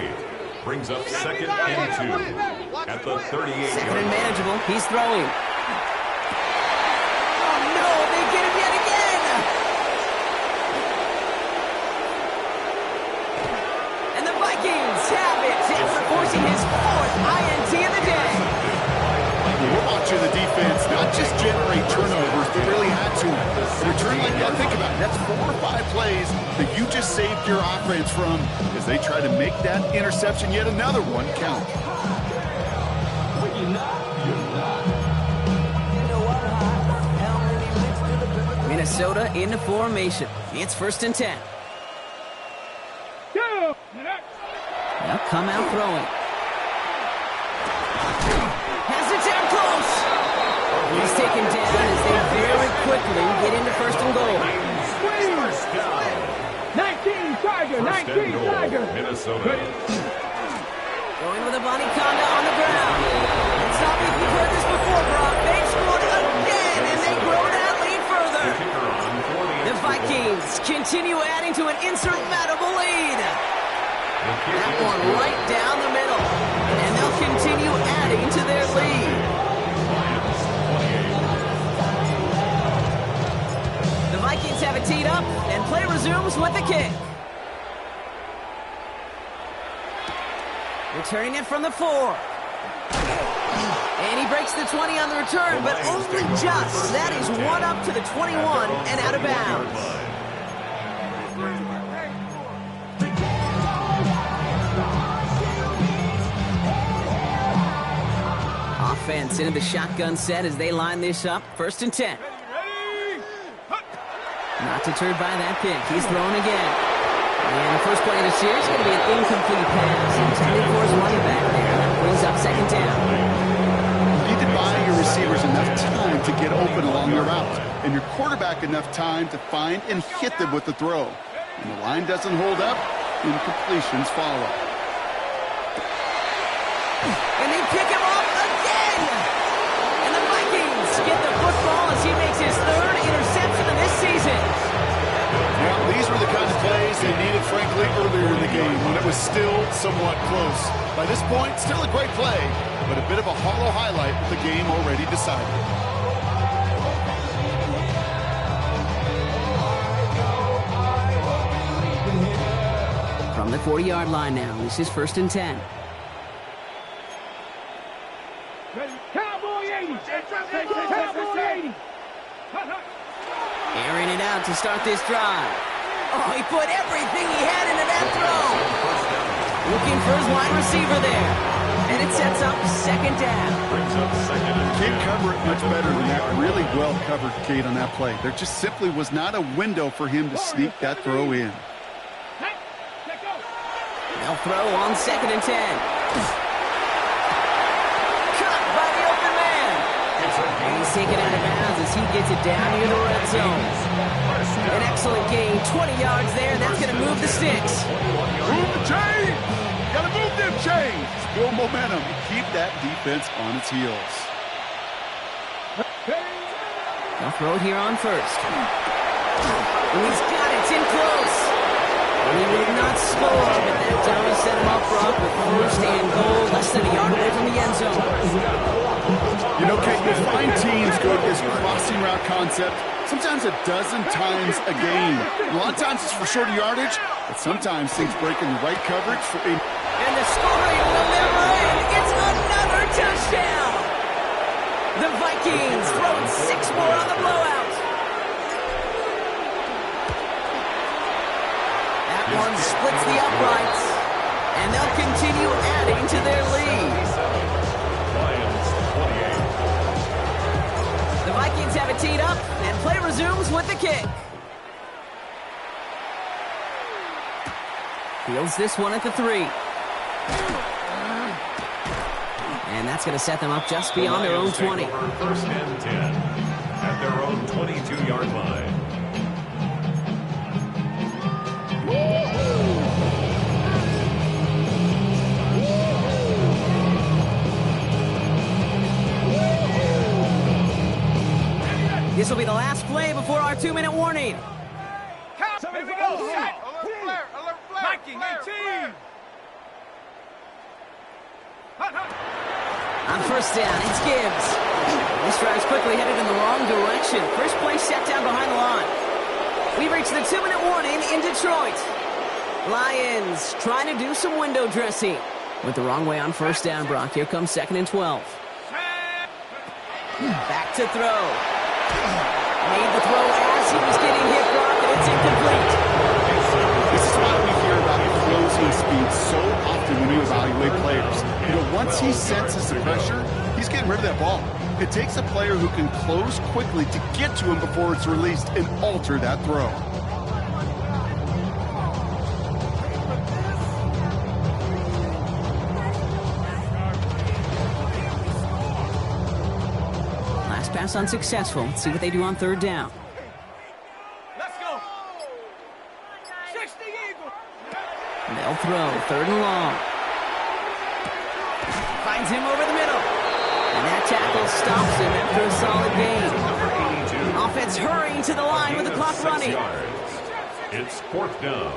Brings up 2nd and 2 at the 38. Second and manageable. He's throwing. Oh no, they get him yet again. And the Vikings have it after forcing his 4th INT of the day. We're watching the defense not just generate turnovers, but really had to. A return like that, think about it, that's 4 or 5 plays that you just saved your offense from as they try to make that interception, yet another one, count. Minnesota into formation. It's 1st and 10. They'll come out throwing. He's taken down as they very quickly get into 1st and goal. 19 Tiger, 19 Tiger. Minnesota. Going with Abanikanda on the ground. It's not like we've heard this before, Brock. They've scored again, and they grow that lead further. The Vikings continue adding to an insurmountable lead. That one right down the middle. And they'll continue adding to their lead. Vikings have it teed up, and play resumes with the kick. Returning it from the 4. And he breaks the 20 on the return, but only just. That is one up to the 21 and out of bounds. Offense into the shotgun set as they line this up. 1st and 10. Not deterred by that pick. He's throwing again. And the first play of the series is going to be an incomplete pass. Intended for his running back there. That brings up 2nd down. You need to buy your receivers enough time to get open along the route, and your quarterback enough time to find and hit them with the throw. And the line doesn't hold up. Incompletions follow. And they pick him off again. And the Vikings get the football as he makes his third interception of this season. Now, these were the kind of plays they needed, frankly, earlier in the game when it was still somewhat close. By this point, still a great play, but a bit of a hollow highlight with the game already decided. From the 40-yard line now, this is 1st and 10. Cowboy 80. Cowboy 80. Airing it out to start this drive. Oh, he put everything he had into that throw. Looking for his wide receiver there. And it sets up 2nd down. Can't cover it much better than that. Really well covered, Kate, on that play. There just simply was not a window for him to sneak that throw in. They'll throw on 2nd and 10. Cut by the open man. And he's taken out of bounds as he gets it down near the red zone. An excellent gain, 20 yards there, and that's going to move the sticks. Move the chains! Gotta move them chains! Build momentum. Keep that defense on its heels. They'll throw it here on 1st. And he's got it, it's in close. And he would not score, but that time he set him up front with 1st and goal, less than a yard away from the end zone. You know, Kate, you'll find teams go to this crossing route concept sometimes a dozen times a game. A lot of times it's for shorter yardage, but sometimes things break in the right coverage for a... And the scoring will never end. It's another touchdown. The Vikings throwing 6 more on the blowout. That one splits the uprights, and they'll continue adding to their lead. The Vikings have it teed up, and play resumes with the kick. Fields this one at the 3. And that's going to set them up just beyond their own 20. 1st and 10 at their own 22-yard line. This will be the last play before our 2-minute warning. Here we go. Set. Alert flare. Alert flare. Viking 18. On 1st down, it's Gibbs. This drive's quickly headed in the wrong direction. First play set down behind the line. We reach the 2-minute warning in Detroit. Lions trying to do some window dressing. Went the wrong way on 1st down, Brock. Here comes 2nd and 12. Back to throw. Made the throw as he was getting hit, Brock, and it's incomplete. This is why we hear about closing speed so often when you evaluate players. You know, once he senses the pressure, he's getting rid of that ball. It takes a player who can close quickly to get to him before it's released and alter that throw. Last pass unsuccessful. Let's see what they do on 3rd down. Let's go. 60 Eagle. They'll throw 3rd and long. Finds him over the middle. And that tackle stops him after a solid gain. Offense hurrying to the line with the clock running. It's 4th down.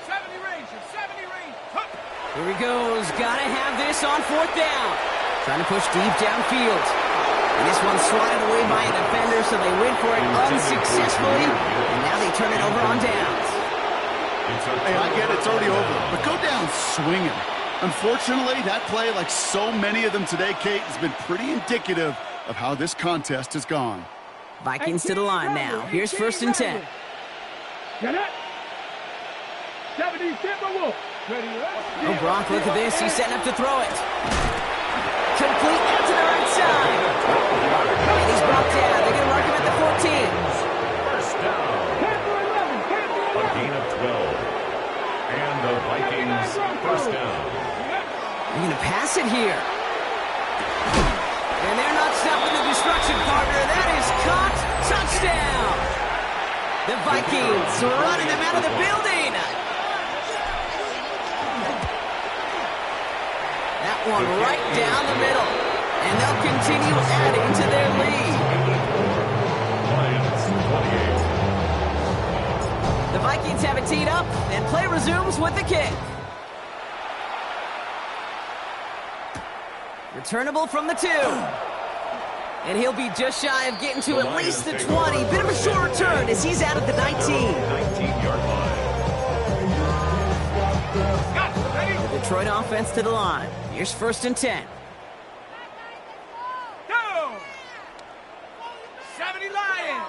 70 Rangers. 70 Rangers. Here he goes. Gotta have this on 4th down. Trying to push deep downfield. And this one's swatted away by a defender, so they went for it unsuccessfully. And now they turn it over on downs. Hey, I get it, it's already over, but go down swinging. Unfortunately, that play, like so many of them today, Kate, has been pretty indicative of how this contest has gone. Vikings to the line now. Here's 1st and 10. Get it. 70 Timberwolf. Ready. Oh, Brock, look at this. He's setting up to throw it. Complete out to the right side. And he's brought down. They're going to mark him at the 14. 1st down. A gain of 12. And the Vikings 1st down. They're going to pass it here. And they're not stopping the destruction, partner. That is caught. Touchdown. The Vikings running them out of the building. That one right down the middle. And they'll continue adding to their lead. The Vikings have it teed up, and play resumes with the kick. Returnable from the 2. And he'll be just shy of getting to at least the 20. Bit of a short return as he's out at the 19. 19-yard line. The Detroit offense to the line. Here's 1st and 10. Go! 70 Lions!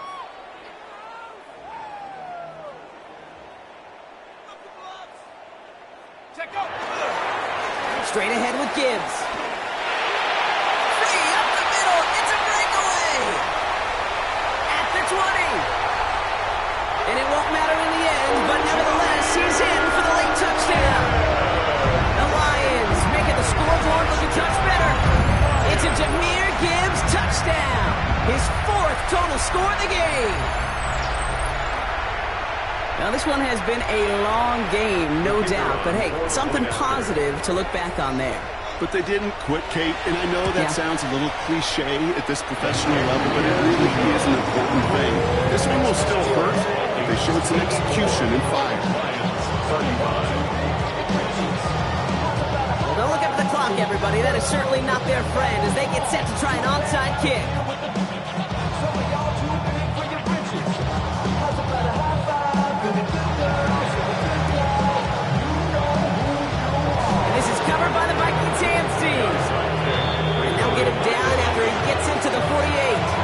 Check out! Straight ahead with Gibbs. Free up the middle. It's a breakaway. At the 20. And it won't matter in the end, but nevertheless, he's in for the late touchdown. The Lions making the scoreboard look a touch better. It's a Jahmyr Gibbs touchdown. His 4th total score of the game. Now, this one has been a long game, no doubt. But, hey, something positive to look back on there. But they didn't quit, Kate, and I know that sounds a little cliche at this professional level, but it really is an important thing. This one will still hurt. They showed some execution and fire. Well, don't look up at the clock, everybody. That is certainly not their friend as they get set to try an onside kick. This is covered by the Vikings hands team. And they'll get him down after he gets into the 48.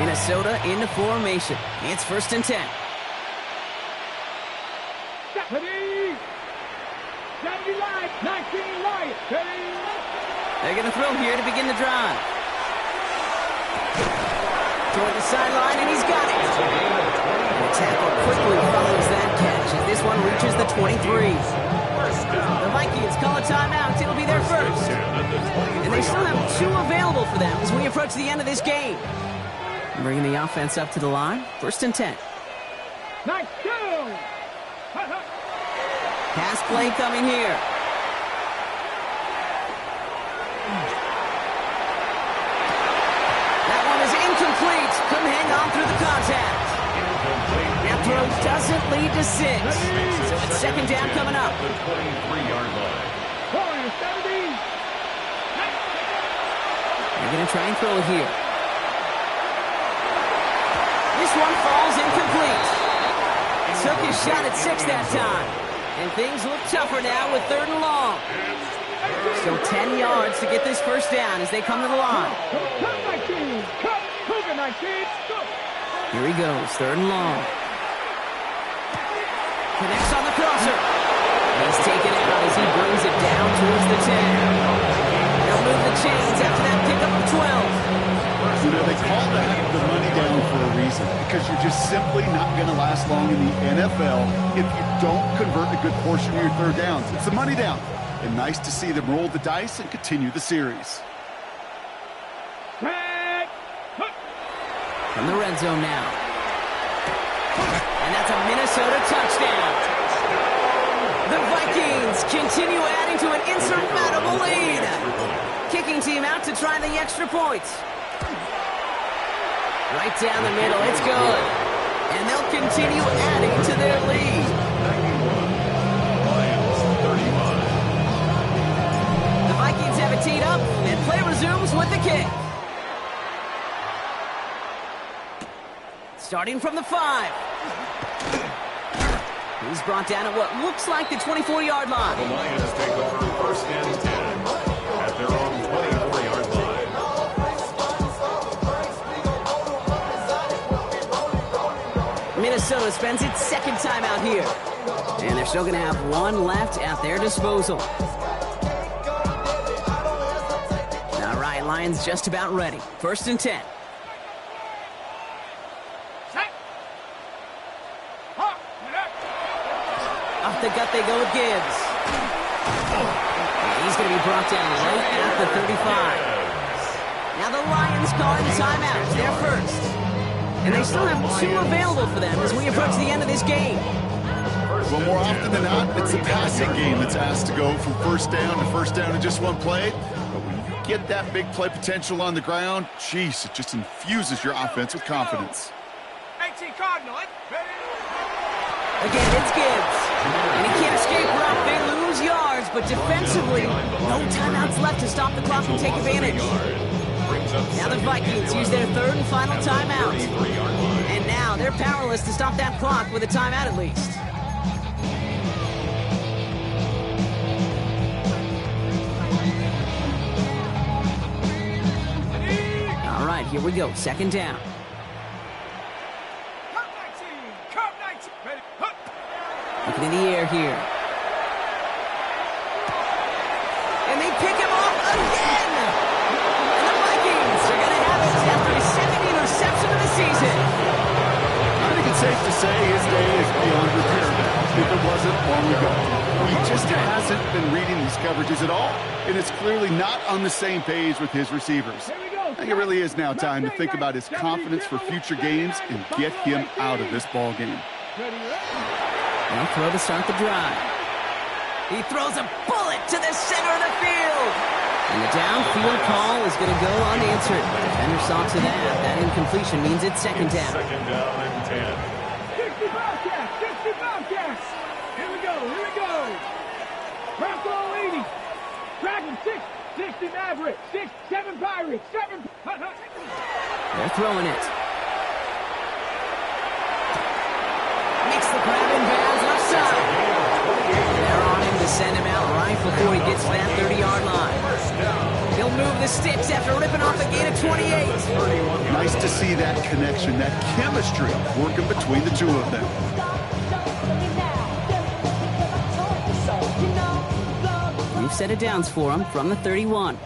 Minnesota into formation. It's 1st and 10. Ready! 70 Lions! 19 Lions! Ready! They're going to throw here to begin the drive. Toward the sideline, and he's got it. And the tackle quickly follows that catch as this one reaches the 23. The Vikings call a timeout. It'll be their first. And they still have 2 available for them as we approach the end of this game. Bringing the offense up to the line. 1st and 10. Nice go! Pass play coming here. That one is incomplete. Couldn't hang on through the contact. That throw doesn't lead to 6. So it's 2nd down coming up. The 23-yard line. They're going to try and throw it here. This one falls incomplete. Took his shot at 6 that time. And things look tougher now with 3rd and long. So 10 yards to get this first down as they come to the line. Here he goes, 3rd and long. Connects on the crosser. He's taken out as he brings it down towards the 10. They'll move the chains after that pickup of 12. You know, they call that the money down for a reason, because you're just simply not going to last long in the NFL if you don't convert a good portion of your 3rd downs. It's the money down. And nice to see them roll the dice and continue the series. From the red zone now. And that's a Minnesota touchdown. The Vikings continue adding to an insurmountable lead. Kicking team out to try the extra points. Right down the middle, it's good. And they'll continue adding to their lead. 31. The Vikings have it teed up, and play resumes with the kick. Starting from the 5. He's brought down at what looks like the 24-yard line. The Lions take over 1st and 10 at their own 24-yard line. Minnesota spends its 2nd time out here. And they're still going to have 1 left at their disposal. All right, Lions just about ready. 1st and 10. Off the gut they go with Gibbs. going to be brought down right at the 35. Now the Lions calling the timeout. They're first. And they still have 2 available for them as we approach the end of this game. Well, more often than not, it's the passing game that's asked to go from first down in just one play. But when you get that big play potential on the ground, geez, it just infuses your offense with confidence. 18 Cardinal. Again, it's Gibbs. And he can't escape Brock. They lose yards, but defensively, no timeouts left to stop the clock and take advantage. Now the Vikings use their 3rd and final timeout. And now they're powerless to stop that clock with a timeout at least. All right, here we go. 2nd down. Looking in the air here. And they pick him off again! And the Vikings are going to have it after his 2nd interception of the season. I think it's safe to say his day is beyond repair now, if it wasn't long ago. He just hasn't been reading these coverages at all, and it's clearly not on the same page with his receivers. I think it really is now time to think about his confidence for future games and get him out of this ball game. Now throw to start the drive. He throws a bullet to the center of the field. And the downfield call is going to go unanswered. Defender saw to that. That incompletion means it's 2nd down. 2nd down and 10. 60 Bobcats! 60 Bobcats! Here we go! Here we go! Bronco 80! Dragon 60 Maverick! 7 Pirates! 7... They're throwing it. Makes the grab in bounds left side. They're on him to send him out right before he gets to that 30-yard line. He'll move the sticks after ripping off a gain of 28. Nice to see that connection, that chemistry working between the 2 of them. We've set it downs for him from the 31.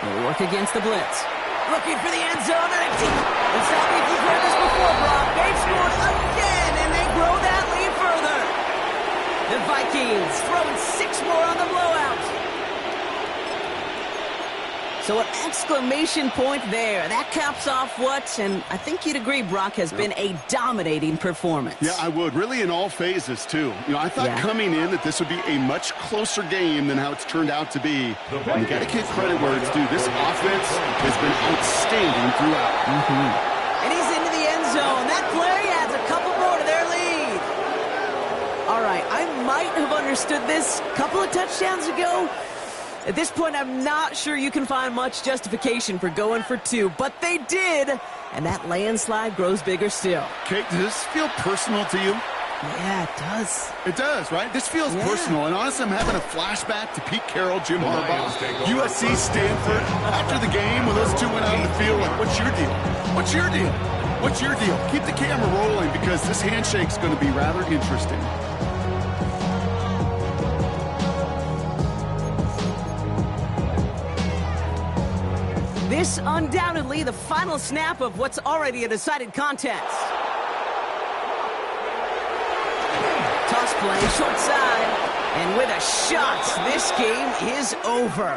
They'll work against the blitz. Looking for the end zone, and it's not like you've heard this before, Brock. They've scored again, and they grow that lead further. The Vikings throwing 6 more on the blowout. So an exclamation point there. That caps off what, and I think you'd agree, Brock, has been a dominating performance. Yeah, I would. Really in all phases, too. I thought coming in that this would be a much closer game than how it's turned out to be. And you got to give credit where it's due. This offense has been outstanding throughout. And he's into the end zone. That play adds a couple more to their lead. All right, I might have understood this a couple of touchdowns ago. At this point, I'm not sure you can find much justification for going for 2, but they did, and that landslide grows bigger still. Kate, does this feel personal to you? Yeah, it does. It does, right? This feels personal, and honestly, I'm having a flashback to Pete Carroll, Jim Harbaugh, USC, Stanford. After the game, when those 2 went out on the field, like, what's your deal? What's your deal? What's your deal? Keep the camera rolling because this handshake's going to be rather interesting. This undoubtedly the final snap of what's already a decided contest. Toss play, short side, and with a shot, this game is over.